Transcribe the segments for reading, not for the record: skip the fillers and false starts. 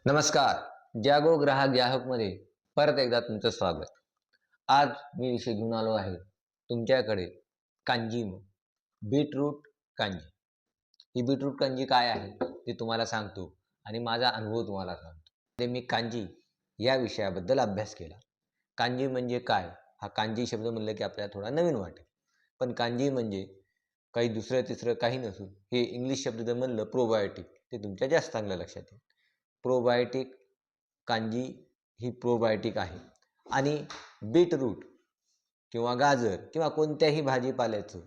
नमस्कार. जागो ग्राहक ग्राहकमध्ये परत एकदा तुमचं स्वागत. आज मी विषय घेऊन आलो आहे तुमच्याकडे कांजी बीटरूट कांजी. ही बीटरूट कांजी काय आहे ते तुम्हाला सांगतो आणि माझा अनुभव तुम्हाला सांगतो. ते मी कांजी या विषयाबद्दल अभ्यास केला. कांजी म्हणजे काय? हा कांजी शब्द म्हणलं की आपल्याला थोडा नवीन वाटेल. पण कांजी म्हणजे काही दुसरं तिसरं काही नसून हे इंग्लिश शब्द जर म्हणलं प्रोबायोटिक ते तुमच्या जास्त चांगलं लक्षात येईल. प्रोबायोटिक कांजी ही प्रोबायोटिक आहे आणि बीटरूट किंवा गाजर किंवा कोणत्याही भाजीपाल्याचं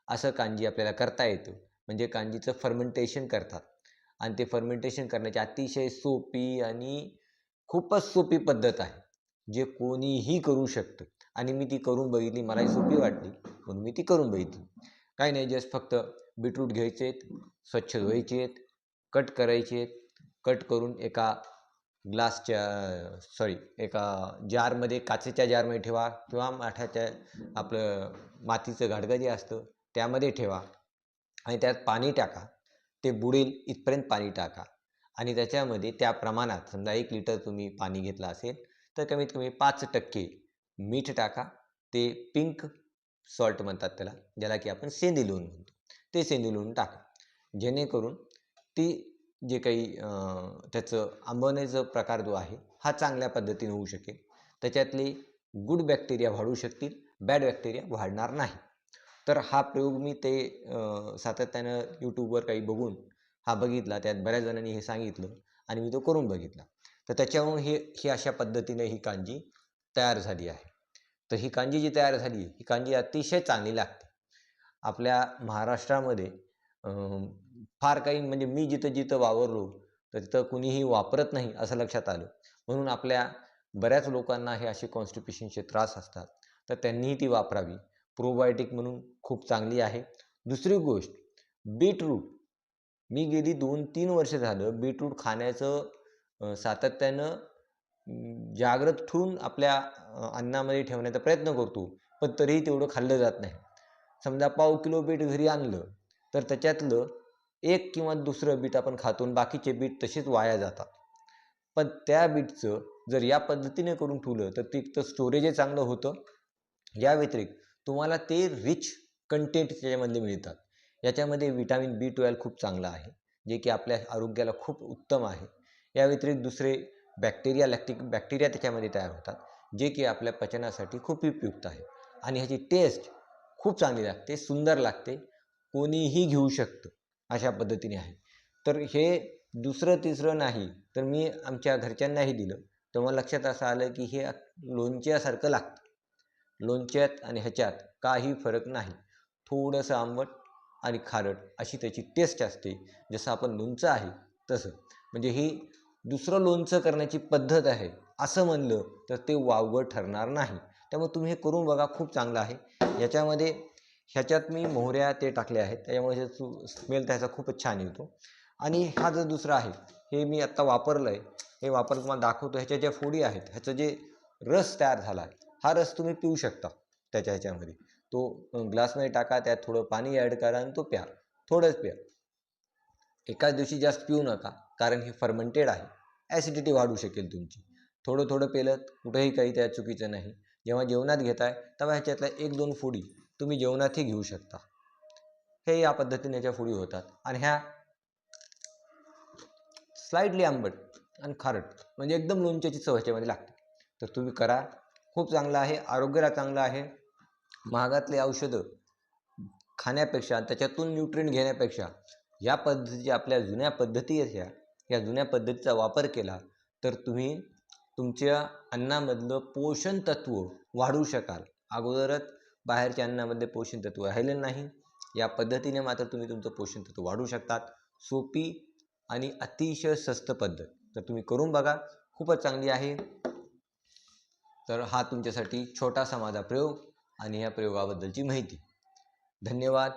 असं कांजी आपल्याला करता येतं. म्हणजे कांजीचं फर्मेंटेशन करतात आणि ते फर्मेंटेशन करण्याची अतिशय सोपी आणि खूपच सोपी पद्धत आहे, जे कोणीही करू शकतं आणि मी ती करून बघितली. मलाही सोपी वाटली म्हणून मी ती करून बघितली. काही नाही, जस्ट फक्त बीटरूट घ्यायचे आहेत, स्वच्छ धुवायचे आहेत, कट करायचे आहेत. कट करून एका एका जारमध्ये, काचेच्या जारमध्ये ठेवा किंवा माठाच्या आपलं मातीचं घाडगं जे असतं त्यामध्ये ठेवा आणि त्यात पाणी टाका. ते बुडेल इथपर्यंत पाणी टाका आणि त्याच्यामध्ये त्या प्रमाणात समजा 1 लिटर तुम्ही पाणी घेतलं असेल तर कमीत कमी 5% मीठ टाका. ते पिंक सॉल्ट म्हणतात त्याला, ज्याला की आपण सेंधी लोण म्हणतो. ते सेंधी लोण टाका, जेणेकरून ती जे काही त्याचं आंबवण्याचा प्रकार जो आहे हा चांगल्या पद्धतीने होऊ शकेल. त्याच्यातले गुड बॅक्टेरिया वाढू शकतील, बॅड बॅक्टेरिया वाढणार नाही. तर हा प्रयोग मी सातत्यानं यूट्यूबवर काही बघून हा बघितला. त्यात बऱ्याच जणांनी हे सांगितलं आणि मी तो करून बघितला. तर त्याच्यावरून ही अशा पद्धतीने ही कांजी तयार झाली आहे. तर ही कांजी जी तयार झाली ही कांजी अतिशय चांगली लागते. आपल्या महाराष्ट्रामध्ये फार काही म्हणजे मी जिथं वावरलो तर तिथं कुणीही वापरत नाही असं लक्षात आलं. म्हणून आपल्या बऱ्याच लोकांना हे असे कॉन्स्टिपेशनचे त्रास असतात, तर त्यांनीही ती वापरावी. प्रोबायोटिक म्हणून खूप चांगली आहे. दुसरी गोष्ट, बीटरूट मी गेली 2-3 वर्ष झालं बीटरूट खाण्याचं सातत्यानं जागृत ठेवून आपल्या अन्नामध्ये ठेवण्याचा प्रयत्न करतो, पण तरीही तेवढं खाल्लं जात नाही. समजा पाव किलो बीट घरी आणलं तर त्याच्यातलं 1 किंवा दुसरं बीट आपण खातो आणि बाकीचे बीट तसेच वाया जातात. पण त्या बीटचं जर या पद्धतीने करून ठेवलं तर ते स्टोरेजही चांगलं होतं. या व्यतिरिक्त तुम्हाला ते रिच कंटेंट त्याच्यामधले मिळतात. याच्यामध्ये विटॅमिन B12 खूप चांगलं आहे, जे की आपल्या आरोग्याला खूप उत्तम आहे. या व्यतिरिक्त दुसरे लॅक्टिक बॅक्टेरिया त्याच्यामध्ये तयार होतात, जे की आपल्या पचनासाठी खूप उपयुक्त आहे आणि ह्याची टेस्ट खूप चांगली लागते, सुंदर लागते, कोणीही घेऊ शकतं अशा पद्धतीने आहे. तर हे दुसरं तिसरं नाही, तर मी आमच्या घरच्यांनाही दिलं. तर मला लक्षात असं आलं की हे लोणच्यासारखं लागतं. लोणच्यात आणि ह्याच्यात काही फरक नाही. थोडंसं आंबट आणि खारट अशी त्याची टेस्ट असते. जसं आपण लोणचं आहे तसं. म्हणजे ही दुसरं लोणचं करण्याची पद्धत आहे असं म्हणलं तर ते वावगं ठरणार नाही. त्यामुळे तुम्ही हे करून बघा, खूप चांगलं आहे. ह्याच्यात मी मोहऱ्या ते टाकले आहेत, त्याच्यामुळे स्मेल त्याचा खूपच छान येतो. आणि हा जो दुसरा आहे हे मी आत्ता वापरलं आहे. हे वापरून तुम्हाला दाखवतो. ह्याच्या ज्या फोडी आहेत, ह्याचं जे रस तयार झाला आहे, हा रस तुम्ही पिऊ शकता. ह्याच्यामध्ये तो ग्लासमध्ये टाका, त्यात थोडं पाणी ॲड करा आणि तो प्या. थोडंच प्या. एकाच दिवशी जास्त पिऊ नका, कारण हे फर्मेंटेड आहे. ॲसिडिटी वाढू शकेल तुमची. थोडं थोडं पेलं कुठंही काही त्या चुकीचं नाही. जेव्हा जेवणात घेताय तेव्हा ह्याच्यातल्या 1-2 फोडी तुम्ही जेवणातही घेऊ शकता. हे या पद्धतीने याच्या फोडी होतात आणि ह्या स्लाइटली आंबट आणि खारट, म्हणजे एकदम लोणच्याची चव ह्याच्यामध्ये लागते. तर तुम्ही करा, खूप चांगलं आहे, आरोग्याला चांगलं आहे. महागातले औषधं खाण्यापेक्षा, त्याच्यातून न्यूट्रिएंट घेण्यापेक्षा या पद्धतीच्या आपल्या जुन्या पद्धती आहेत, या जुन्या पद्धतीचा वापर केला तर तुम्ही तुमच्या अन्नामधलं पोषण तत्व वाढवू शकाल. अगोदरच बाहेरच्या अन्नामध्ये पोषण तत्व राहिलेलं नाही. या पद्धतीने मात्र तुम्ही तुमचं पोषण तत्व वाढवू शकतात. सोपी आणि अतिशय स्वस्त पद्धत. तर तुम्ही करून बघा, खूपच चांगली आहे. तर हा तुमच्यासाठी छोटासा माझा प्रयोग आणि या प्रयोगाबद्दलची माहिती. धन्यवाद.